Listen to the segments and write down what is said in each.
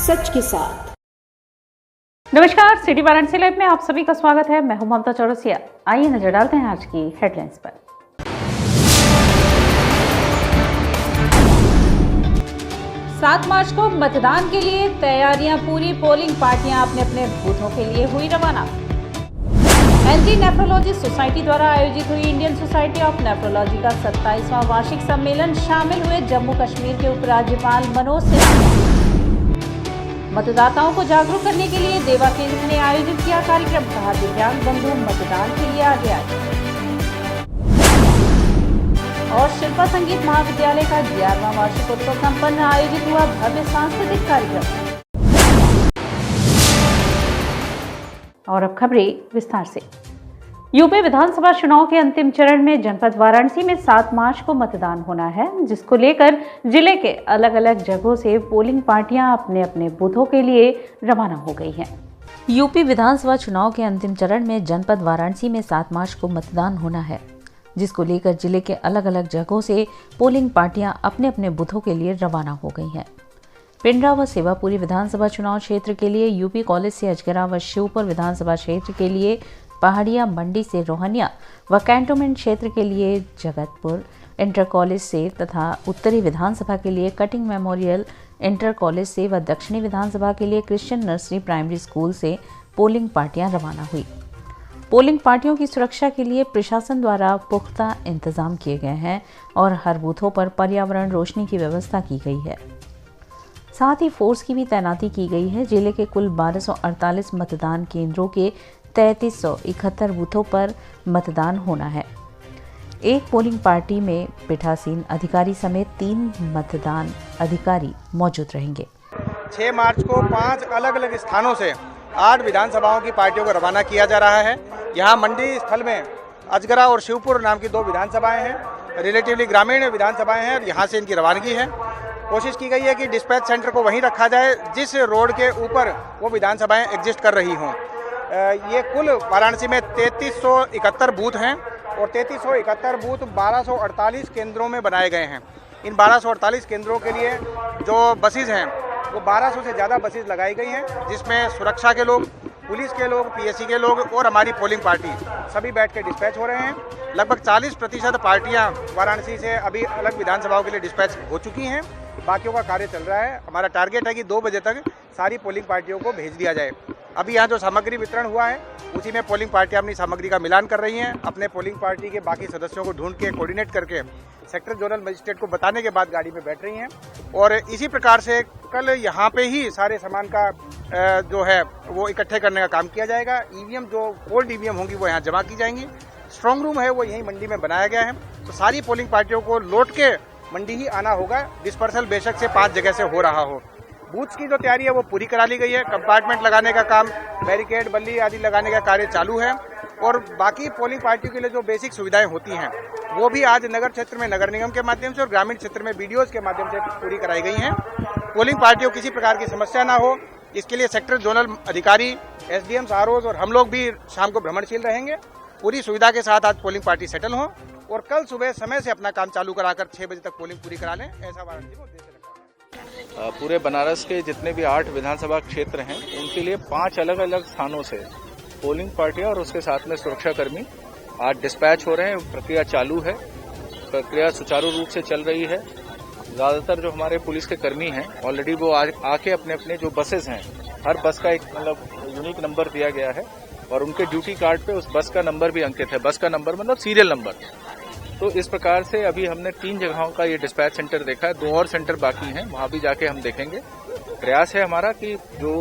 सच के साथ। नमस्कार, सिटी वाराणसी लाइव में आप सभी का स्वागत है। मैं हूं ममता चौरसिया। आइए नजर डालते हैं आज की हेडलाइंस पर। 7 मार्च को मतदान के लिए तैयारियां पूरी, पोलिंग पार्टियां अपने अपने बूथों के लिए हुई रवाना। एनजी नेफ्रोलॉजी सोसाइटी द्वारा आयोजित हुई इंडियन सोसाइटी ऑफ नेफ्रोलॉजी का 27वां वार्षिक सम्मेलन, शामिल हुए जम्मू कश्मीर के उपराज्यपाल मनोज सिन्हा। मतदाताओं को जागरूक करने के लिए देवा केंद्र ने आयोजित किया कार्यक्रम, कहा दिव्यांग बंधु मतदान के लिए आगे आए। और शिल्पा संगीत महाविद्यालय का 11वां वार्षिकोत्सव संपन्न, आयोजित हुआ भव्य सांस्कृतिक कार्यक्रम। और अब खबरें विस्तार से। यूपी विधानसभा चुनाव के अंतिम चरण में जनपद वाराणसी में 7 मार्च को मतदान होना है, जिसको लेकर जिले के अलग अलग जगहों से पोलिंग पार्टियां अपने अपने बूथों के लिए रवाना हो गई हैं। यूपी विधानसभा चुनाव के अंतिम चरण में जनपद वाराणसी में 7 मार्च को मतदान होना है, जिसको लेकर जिले के अलग अलग जगहों से पोलिंग पार्टियां अपने अपने बूथों के लिए रवाना हो गई हैं। पिंडरा व सेवापुरी विधानसभा चुनाव क्षेत्र के लिए यूपी कॉलेज से अजगरा व शिवपुर विधानसभा क्षेत्र के लिए पहाड़िया मंडी से रोहनिया व कैंटोनमेंट क्षेत्र के लिए जगतपुर इंटर कॉलेज से तथा उत्तरी विधानसभा के लिए कटिंग मेमोरियल इंटर कॉलेज से व दक्षिणी विधानसभा के लिए क्रिश्चियन नर्सरी प्राइमरी स्कूल से पोलिंग पार्टियां रवाना हुई। पोलिंग पार्टियों की सुरक्षा के लिए प्रशासन द्वारा पुख्ता इंतजाम किए गए हैं और हर बूथों पर पर्यावरण रोशनी की व्यवस्था की गई है। साथ ही फोर्स की भी तैनाती की गई है। जिले के कुल 1248 मतदान केंद्रों के 3371 बूथों पर मतदान होना है। एक पोलिंग पार्टी में पीठासीन अधिकारी समेत 3 मतदान अधिकारी मौजूद रहेंगे। 6 मार्च को 5 अलग अलग स्थानों से 8 विधानसभाओं की पार्टियों को रवाना किया जा रहा है। यहाँ मंडी स्थल में अजगरा और शिवपुर नाम की 2 विधानसभाएं हैं, रिलेटिवली ग्रामीण विधानसभाएं हैं। यहाँ से इनकी रवानगी है। कोशिश की गई है कि डिस्पैच सेंटर को वहीं रखा जाए जिस रोड के ऊपर वो विधानसभाएं एग्जिस्ट कर रही हों। ये कुल वाराणसी में 3371 बूथ हैं और 3371 बूथ 1248 केंद्रों में बनाए गए हैं। इन 1248 केंद्रों के लिए जो बसेज हैं वो 1200 से ज़्यादा बसेज लगाई गई हैं, जिसमें सुरक्षा के लोग, पुलिस के लोग, पीएससी के लोग और हमारी पोलिंग पार्टी सभी बैठ के डिस्पैच हो रहे हैं। लगभग 40% पार्टियां वाराणसी से अभी अलग विधानसभाओं के लिए डिस्पैच हो चुकी हैं। बाकियों का कार्य चल रहा है। हमारा टारगेट है कि 2 बजे तक सारी पोलिंग पार्टियों को भेज दिया जाए। अभी यहाँ जो सामग्री वितरण हुआ है उसी में पोलिंग पार्टियां अपनी सामग्री का मिलान कर रही हैं। अपने पोलिंग पार्टी के बाकी सदस्यों को ढूंढ के कोऑर्डिनेट करके सेक्टर जोनल मजिस्ट्रेट को बताने के बाद गाड़ी में बैठ रही हैं। और इसी प्रकार से कल यहाँ पे ही सारे सामान का जो है वो इकट्ठे करने का काम किया जाएगा। ईवीएम जो ओल्ड ईवीएम होंगी वो यहाँ जमा की जाएंगी। स्ट्रांग रूम है वो यहीं मंडी में बनाया गया है। तो सारी पोलिंग पार्टियों को लौट के मंडी ही आना होगा। डिस्पर्सल बेशक से 5 जगह से हो रहा हो। बूथ्स की जो तैयारी है वो पूरी करा ली गई है। कंपार्टमेंट लगाने का काम, बैरिकेड बल्ली आदि लगाने का कार्य चालू है। और बाकी पोलिंग पार्टियों के लिए जो बेसिक सुविधाएं होती हैं वो भी आज नगर क्षेत्र में नगर निगम के माध्यम से और ग्रामीण क्षेत्र में बीडीओज के माध्यम से पूरी कराई गई हैं। पोलिंग पार्टियों किसी प्रकार की समस्या ना हो, इसके लिए सेक्टर जोनल अधिकारी, एसडीएम, आरओज और हम लोग भी शाम को भ्रमणशील रहेंगे। पूरी सुविधा के साथ आज पोलिंग पार्टी सेटल हो और कल सुबह समय से अपना काम चालू कराकर 6 बजे तक पोलिंग पूरी करा लें, ऐसा वाराणसी को उद्देश्य रखा है। पूरे बनारस के जितने भी 8 विधानसभा क्षेत्र हैं उनके लिए 5 अलग अलग स्थानों से पोलिंग पार्टियां और उसके साथ में सुरक्षाकर्मी आज डिस्पैच हो रहे हैं। प्रक्रिया चालू है, प्रक्रिया सुचारू रूप से चल रही है। ज्यादातर जो हमारे पुलिस के कर्मी हैं ऑलरेडी वो आके अपने अपने जो बसेस हैं, हर बस का एक मतलब यूनिक नंबर दिया गया है और उनके ड्यूटी कार्ड पे उस बस का नंबर भी अंकित है। बस का नंबर मतलब सीरियल नंबर। तो इस प्रकार से अभी हमने 3 जगहों का ये डिस्पैच सेंटर देखा है। 2 और सेंटर बाकी हैं, वहां भी जाके हम देखेंगे। प्रयास है हमारा कि जो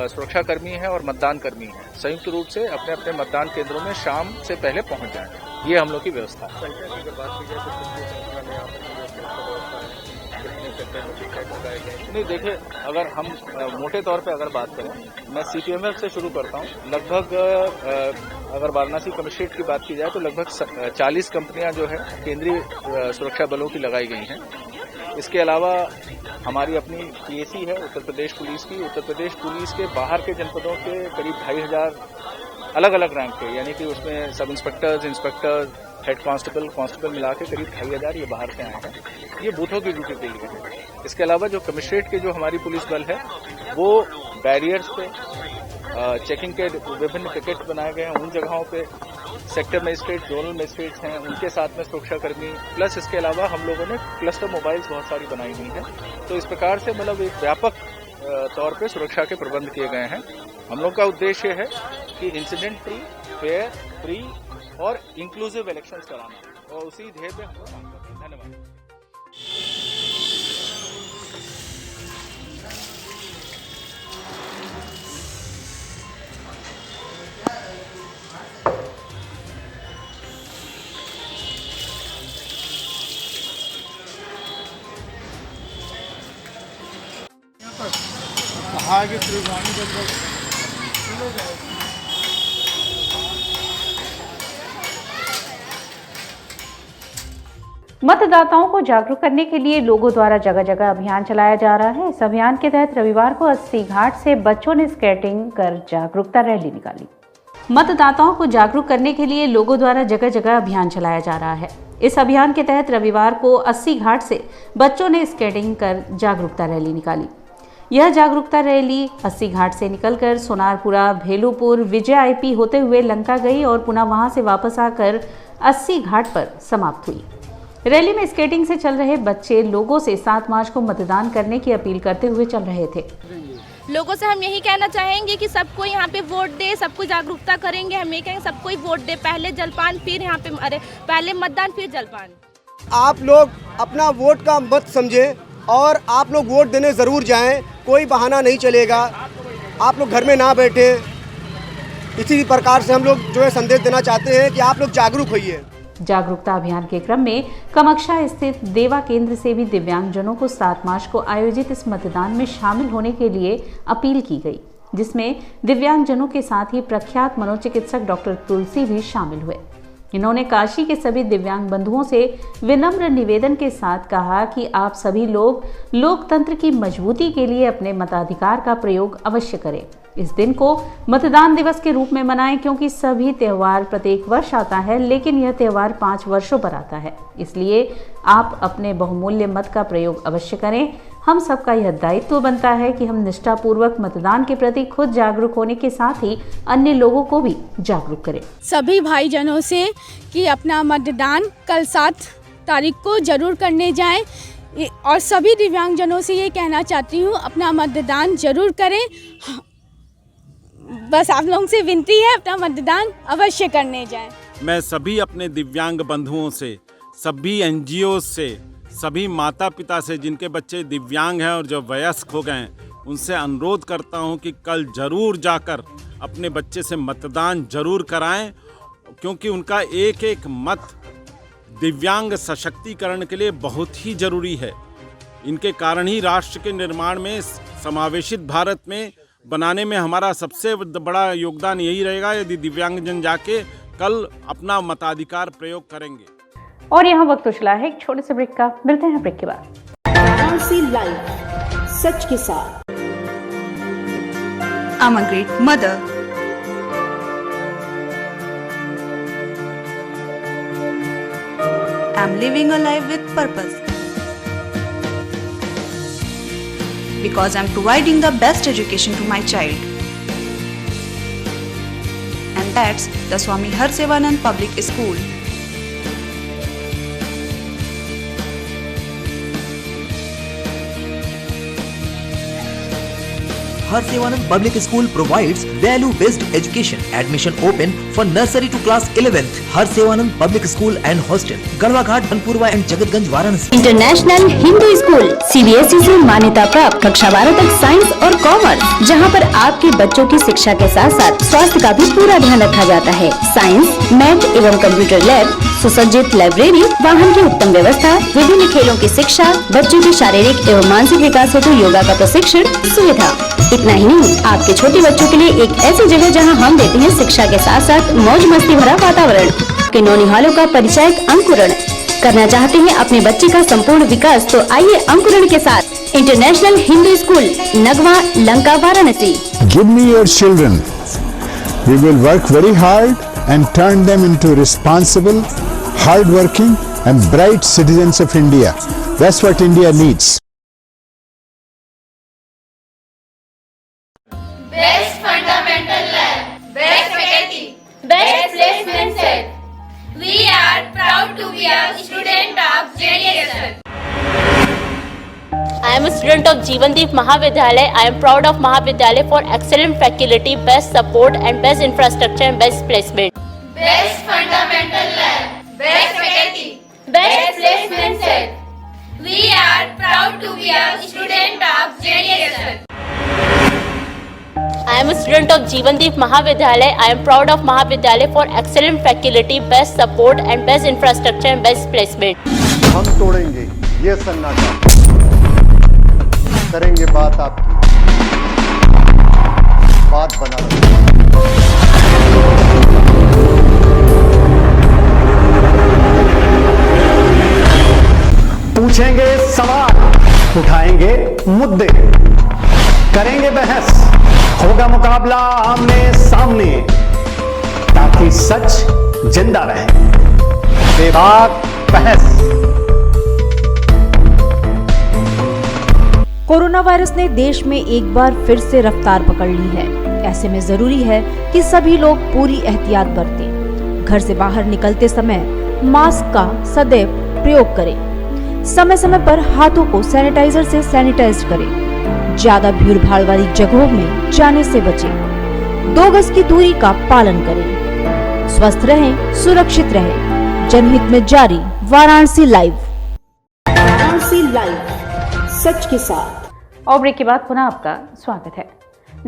सुरक्षाकर्मी हैं और मतदान कर्मी हैं संयुक्त रूप से अपने अपने मतदान केंद्रों में शाम से पहले पहुंच जाएं। ये हम लोग की व्यवस्था है। नहीं, देखिए, अगर हम मोटे तौर पे अगर बात करें, मैं सीपीएमएफ से शुरू करता हूं। लगभग अगर वाराणसी कमिश्नरेट की बात की जाए तो लगभग 40 कंपनियां जो है केंद्रीय सुरक्षा बलों की लगाई गई हैं। इसके अलावा हमारी अपनी पीएसी है उत्तर प्रदेश पुलिस की। उत्तर प्रदेश पुलिस के बाहर के जनपदों के करीब 2500 अलग अलग रैंक के, यानी कि उसमें सब इंस्पेक्टर्स, इंस्पेक्टर, हेड कांस्टेबल मिला के करीब 2500 ये बाहर से आए हैं। ये बूथों की ड्यूटी के लिए है। इसके अलावा जो कमिश्नरेट के जो हमारी पुलिस बल है वो बैरियर्स पे चेकिंग के विभिन्न पिकेट बनाए गए हैं, उन जगहों पे सेक्टर मजिस्ट्रेट, जोनल मजिस्ट्रेट्स हैं, उनके साथ में सुरक्षाकर्मी, प्लस इसके अलावा हम लोगों ने क्लस्टर मोबाइल्स बहुत सारी बनाई हुई हैं। तो इस प्रकार से मतलब एक व्यापक तौर पे सुरक्षा के प्रबंध किए गए हैं। हम लोग का उद्देश्य है कि इंसिडेंट फ्री, फेयर, फ्री और इंक्लूसिव इलेक्शंस कराना, और उसी ध्येय पे हम लोग काम कर रहे हैं। धन्यवाद। मतदाताओं को जागरूक करने के लिए लोगों द्वारा जगह जगह अभियान चलाया जा रहा है। इस अभियान के तहत रविवार को 80 घाट से बच्चों ने स्केटिंग कर जागरूकता रैली निकाली। मतदाताओं को जागरूक करने के लिए लोगों द्वारा जगह जगह अभियान चलाया जा रहा है। इस अभियान के तहत रविवार को 80 घाट से बच्चों ने स्केटिंग कर जागरूकता रैली निकाली। यह जागरूकता रैली 80 घाट से निकलकर सोनारपुरा, भेलूपुर, विजय आईपी होते हुए लंका गई और पुनः वहां से वापस आकर 80 घाट पर समाप्त हुई। रैली में स्केटिंग से चल रहे बच्चे लोगों से 7 मार्च को मतदान करने की अपील करते हुए चल रहे थे। लोगों से हम यही कहना चाहेंगे कि सबको यहाँ पे वोट दे, सबको जागरूकता करेंगे। हम ये कहेंगे सबको ही वोट दे, पहले जलपान फिर यहाँ पे, अरे पहले मतदान फिर जलपान। आप लोग अपना वोट का मत समझें और आप लोग वोट देने ज़रूर जाएं। कोई बहाना नहीं चलेगा, आप लोग घर में ना बैठे। इसी प्रकार से हम लोग जो है संदेश देना चाहते हैं कि आप लोग जागरूक होइए। जागरूकता अभियान के क्रम में कामाख्या स्थित देवा केंद्र से भी दिव्यांगजनों को 7 मार्च को आयोजित इस मतदान में शामिल होने के लिए अपील की गई, जिसमें दिव्यांगजनों के साथ ही प्रख्यात मनोचिकित्सक डॉक्टर तुलसी भी शामिल हुए। इन्होंने काशी के सभी दिव्यांग बंधुओं से विनम्र निवेदन के साथ कहा कि आप सभी लोग लोकतंत्र की मजबूती के लिए अपने मताधिकार का प्रयोग अवश्य करें। इस दिन को मतदान दिवस के रूप में मनाएं, क्योंकि सभी त्यौहार प्रत्येक वर्ष आता है, लेकिन यह त्यौहार 5 वर्षों पर आता है। इसलिए आप अपने बहुमूल्य मत का प्रयोग अवश्य करें। हम सबका यह दायित्व बनता है कि हम निष्ठापूर्वक मतदान के प्रति खुद जागरूक होने के साथ ही अन्य लोगों को भी जागरूक करें। सभी भाईजनों से कि अपना मतदान कल 7 तारीख को जरूर करने जाएं, और सभी दिव्यांगजनों से ये कहना चाहती हूँ अपना मतदान जरूर करें। बस आप लोगों से विनती है, अपना मतदान अवश्य करने जाएं। मैं सभी अपने दिव्यांग बंधुओं से, सभी एनजीओ से, सभी माता पिता से जिनके बच्चे दिव्यांग हैं और जो वयस्क हो गए हैं, उनसे अनुरोध करता हूं कि कल जरूर जाकर अपने बच्चे से मतदान जरूर कराएं, क्योंकि उनका एक एक मत दिव्यांग सशक्तिकरण के लिए बहुत ही जरूरी है। इनके कारण ही राष्ट्र के निर्माण में, समावेशित भारत में बनाने में हमारा सबसे बड़ा योगदान यही रहेगा यदि दिव्यांगजन जाके कल अपना मताधिकार प्रयोग करेंगे। और यहाँ वक्त चला है एक छोटे से ब्रेक का। मिलते हैं ब्रेक के बाद। वाराणसी लाइव, सच के साथ। I'm a great mother. I'm living a life with purpose. Because I'm providing the best education to my child. And that's the Swami Harsevanand Public School. Harsevanand Public School provides value-based education. Admission open for nursery to class 11th. Harsevanand Public School and Hostel, Galwaghat, Dhanpurwa and Jagatganj, Varanasi. International Hindu school CBSE से मान्यता प्राप्त कक्षा 12 तक science और commerce, जहां पर आपके बच्चों की शिक्षा के साथ साथ स्वास्थ्य का भी पूरा ध्यान रखा जाता है। साइंस, मैथ एवं कंप्यूटर लैब, सुसज्जित लाइब्रेरी, वाहन की उत्तम व्यवस्था, विभिन्न खेलों की शिक्षा, बच्चों के शारीरिक एवं मानसिक विकास हेतु योगा का प्रशिक्षण सुविधा। इतना ही नहीं, आपके छोटे बच्चों के लिए एक ऐसी जगह जहां हम देते हैं शिक्षा के साथ साथ मौज मस्ती भरा वातावरण। के नौनिहालों का परिचय अंकुरण करना चाहते हैं अपने बच्चे का संपूर्ण विकास, तो आइए अंकुरण के साथ international Hindu school, Nagwa, Lanka, Varanasi. Give me your children. We will work very hard and turn them into responsible, hard-working and bright citizens of India. That's what India needs. fundamental lab, best faculty, best placement set. We are proud to be a student of JDSL. I am a student of Jeevandeep Mahavidyalaya. I am proud of Mahavidyalaya for excellent faculty, best support and best infrastructure and best placement. Best fundamental lab, best faculty, best placement set. We are proud to be a student of JDSL. I am a student of Jeevandeep Mahavidyalaya. I am proud of Mahavidyalaya for excellent faculty, best support and best infrastructure and best placement. हम तोड़ेंगे ये सन्नाटा, करेंगे बात आपकी, बात बना पूछेंगे सवाल, उठाएंगे मुद्दे, करेंगे बहस, होगा मुकाबला आमने सामने, ताकि सच जिंदा रहे। बेबाक बहस। कोरोना वायरस ने देश में एक बार फिर से रफ्तार पकड़ ली है। ऐसे में जरूरी है कि सभी लोग पूरी एहतियात बरतें। घर से बाहर निकलते समय मास्क का सदैव प्रयोग करें। समय समय पर हाथों को सैनिटाइजर से सैनिटाइज करें। ज्यादा भीड़ भाड़ वाली जगहों में जाने से बचें। 2 गज की दूरी का पालन करें। स्वस्थ रहें, सुरक्षित रहें। जनहित में जारी वाराणसी लाइव। वाराणसी लाइव, सच के साथ। और ब्रेक के बाद पुनः आपका स्वागत है।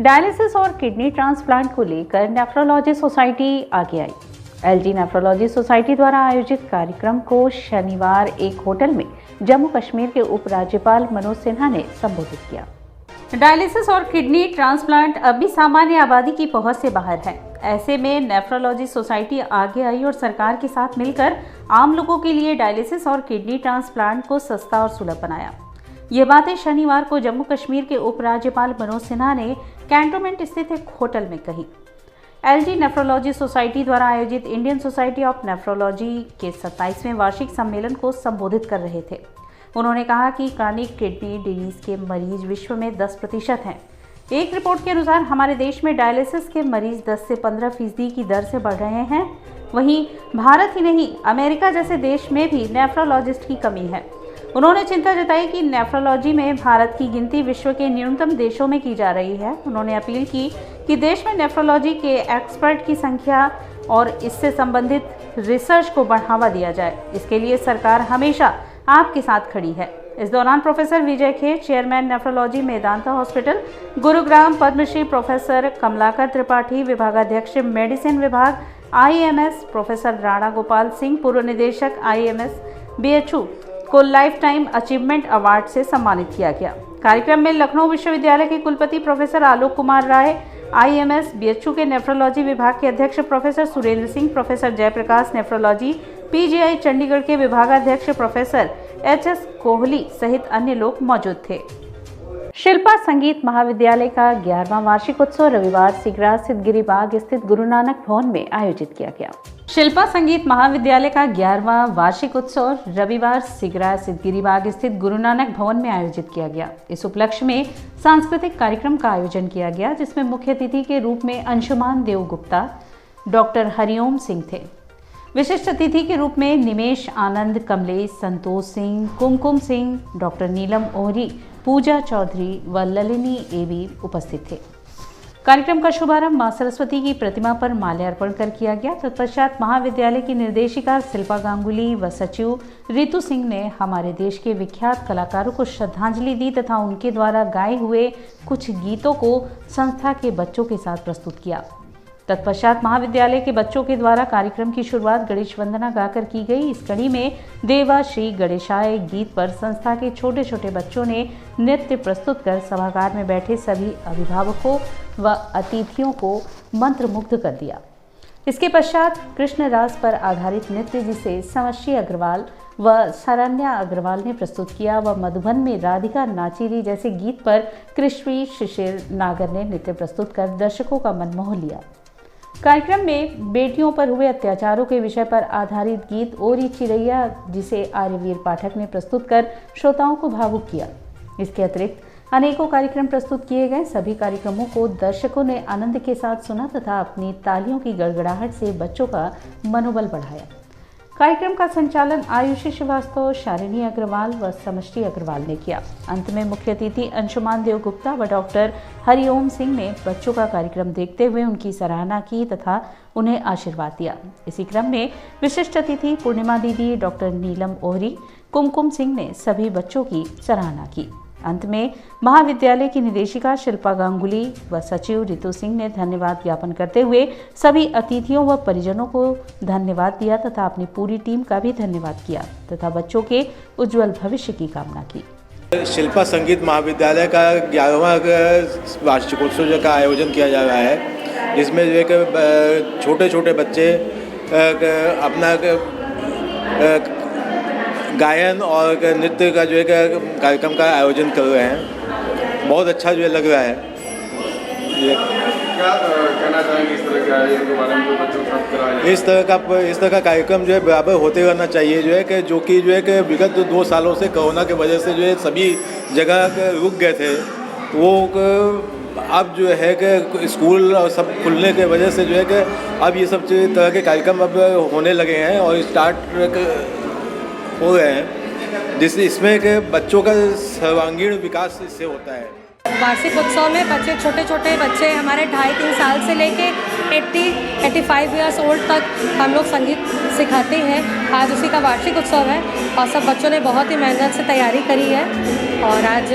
डायलिसिस और किडनी ट्रांसप्लांट को लेकर नेफ्रोलॉजी सोसाइटी आगे आई। एलजी नेफ्रोलॉजी सोसाइटी द्वारा आयोजित कार्यक्रम को शनिवार एक होटल में जम्मू कश्मीर के उपराज्यपाल मनोज सिन्हा ने संबोधित किया। डायलिसिस और किडनी ट्रांसप्लांट अभी सामान्य आबादी की पहुंच से बाहर है। ऐसे में नेफ्रोलॉजी सोसाइटी आगे आई और सरकार के साथ मिलकर आम लोगों के लिए डायलिसिस और किडनी ट्रांसप्लांट को सस्ता और सुलभ बनाया। ये बातें शनिवार को जम्मू कश्मीर के उपराज्यपाल मनोज सिन्हा ने कैंटोनमेंट स्थित एक होटल में कही। एलजी नेफ्रोलॉजी सोसाइटी द्वारा आयोजित इंडियन सोसाइटी ऑफ नेफ्रोलॉजी के 27वें वार्षिक सम्मेलन को संबोधित कर रहे थे। उन्होंने कहा कि क्रॉनिक किडनी डिजीज के मरीज विश्व में 10% हैं। एक रिपोर्ट के अनुसार हमारे देश में डायलिसिस के मरीज 10 से 15% की दर से बढ़ रहे हैं। वहीं भारत ही नहीं, अमेरिका जैसे देश में भी नेफ्रोलॉजिस्ट की कमी है। उन्होंने चिंता जताई कि नेफ्रोलॉजी में भारत की गिनती विश्व के न्यूनतम देशों में की जा रही है। उन्होंने अपील की कि देश में नेफ्रोलॉजी के एक्सपर्ट की संख्या और इससे संबंधित रिसर्च को बढ़ावा दिया जाए। इसके लिए सरकार हमेशा आपके साथ खड़ी है। इस दौरान professor Vijay Kher, chairman nephrology Medanta hospital Gurugram, Padmashri professor Kamlakar Tripathi, विभागाध्यक्ष मेडिसिन विभाग IMS प्रोफेसर राणा गोपाल सिंह, पूर्व निदेशक IMS BHU को लाइफ टाइम अचीवमेंट अवार्ड से सम्मानित किया गया। कार्यक्रम में लखनऊ विश्वविद्यालय के कुलपति professor Alok Kumar Rai, IMS BHU के नेफ्रोलॉजी विभाग के अध्यक्ष professor Surendra Singh, professor Jayprakash nephrology PGI Chandigarh के विभागाध्यक्ष प्रोफेसर HS कोहली सहित अन्य लोग मौजूद थे। शिल्पा संगीत महाविद्यालय का 11वां वार्षिक उत्सव रविवार सिगरा स्थित गिरिबाग स्थित गुरु नानक भवन में आयोजित किया गया। शिल्पा संगीत महाविद्यालय का 11वां वार्षिक उत्सव रविवार सिगरा स्थित गिरिबाग स्थित गुरु नानक भवन में आयोजित किया गया। इस उपलक्ष्य में सांस्कृतिक कार्यक्रम का आयोजन किया गया, जिसमें मुख्य अतिथि के रूप में अंशुमान देव गुप्ता, डॉक्टर हरिओम सिंह थे। विशिष्ट अतिथि के रूप में निमेश आनंद, कमलेश, संतोष सिंह, कुमकुम सिंह, डॉक्टर नीलम ओहरी, पूजा चौधरी व ललिनी एवी उपस्थित थे। कार्यक्रम का शुभारंभ मां सरस्वती की प्रतिमा पर माल्यार्पण कर किया गया। तत्पश्चात महाविद्यालय की निर्देशिका शिल्पा गांगुली व सचिव रितु सिंह ने हमारे देश के विख्यात कलाकारों को श्रद्धांजलि दी तथा उनके द्वारा गाए हुए कुछ गीतों को संस्था के बच्चों के साथ प्रस्तुत किया। तत्पश्चात महाविद्यालय के बच्चों के द्वारा कार्यक्रम की शुरुआत गणेश वंदना गाकर की गई। इस कड़ी में देवा श्री गणेशाय गीत पर संस्था के छोटे छोटे बच्चों ने नृत्य प्रस्तुत कर सभागार में बैठे सभी अभिभावकों व अतिथियों को मंत्रमुग्ध कर दिया। इसके पश्चात कृष्ण रास पर आधारित नृत्य जिसे समश्री अग्रवाल व सरन्या अग्रवाल ने प्रस्तुत किया व मधुबन में राधिका नाचीरी जैसे गीत पर कृष्वी शिशिर नागर ने नृत्य प्रस्तुत कर दर्शकों का मन मोह लिया। कार्यक्रम में बेटियों पर हुए अत्याचारों के विषय पर आधारित गीत ओरी चिरैया जिसे आर्यवीर पाठक ने प्रस्तुत कर श्रोताओं को भावुक किया। इसके अतिरिक्त अनेकों कार्यक्रम प्रस्तुत किए गए। सभी कार्यक्रमों को दर्शकों ने आनंद के साथ सुना तथा अपनी तालियों की गड़गड़ाहट से बच्चों का मनोबल बढ़ाया। कार्यक्रम का संचालन आयुषी श्रीवास्तव, शालिनी अग्रवाल व समष्टि अग्रवाल ने किया। अंत में मुख्य अतिथि अंशुमान देवगुप्ता व डॉक्टर हरिओम सिंह ने बच्चों का कार्यक्रम देखते हुए उनकी सराहना की तथा उन्हें आशीर्वाद दिया। इसी क्रम में विशिष्ट अतिथि पूर्णिमा दीदी, डॉक्टर नीलम ओहरी, कुमकुम सिंह ने सभी बच्चों की सराहना की। अंत में महाविद्यालय की निदेशिका शिल्पा गांगुली व सचिव रितु सिंह ने धन्यवाद ज्ञापन करते हुए सभी अतिथियों व परिजनों को धन्यवाद दिया तथा अपनी पूरी टीम का भी धन्यवाद किया तथा बच्चों के उज्जवल भविष्य की कामना की। शिल्पा संगीत महाविद्यालय का 11वां वार्षिकोत्सव का आयोजन किया जा रहा है, जिसमें जो है छोटे छोटे बच्चे अपना गायन और नृत्य का जो है कार्यक्रम का आयोजन कर रहे हैं। बहुत अच्छा जो है लग रहा है। क्या कहना चाहेंगे इस तरह के आयोजन के बारे में जो बच्चों के साथ कराया? इस तरह का कार्यक्रम जो है बराबर होते रहना चाहिए, जो है कि जो कि विगत 2 सालों से कोरोना की वजह से जो है सभी जगह रुक गए थे, वो अब जो है कि स्कूल और सब खुलने के वजह से जो है कि अब ये सब तरह के कार्यक्रम अब होने लगे हैं और स्टार्ट हो रहे हैं, जिससे इसमें के बच्चों का सर्वांगीण विकास इससे होता है। वार्षिक उत्सव में बच्चे छोटे छोटे बच्चे हमारे 2.5-3 साल से लेके 80-85 ईयर्स ओल्ड तक हम लोग संगीत सिखाते हैं। आज उसी का वार्षिक उत्सव है और सब बच्चों ने बहुत ही मेहनत से तैयारी करी है और आज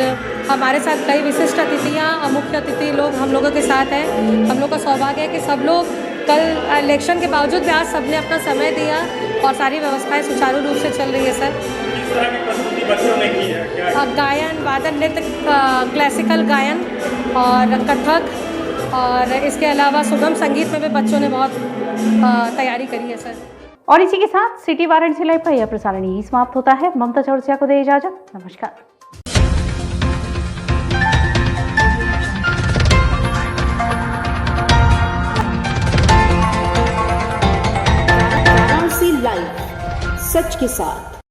हमारे साथ कई विशिष्ट अतिथियाँ और मुख्य अतिथि लोग हम लोगों के साथ हैं। हम लोग का सौभाग्य है कि सब लोग कल इलेक्शन के बावजूद भी आज सबने अपना समय दिया और सारी व्यवस्थाएं सुचारू रूप से चल रही है सर। किस तरह की प्रस्तुति बच्चों ने की है? गायन, वादन, नृत्य, क्लासिकल गायन और कथक और इसके अलावा सुगम संगीत में भी बच्चों ने बहुत तैयारी करी है सर। और इसी के साथ सिटी वाराणसी लाइव का यह प्रसारण यही समाप्त होता है। ममता चौरसिया को दे इजाजत। नमस्कार। लाइव सच के साथ।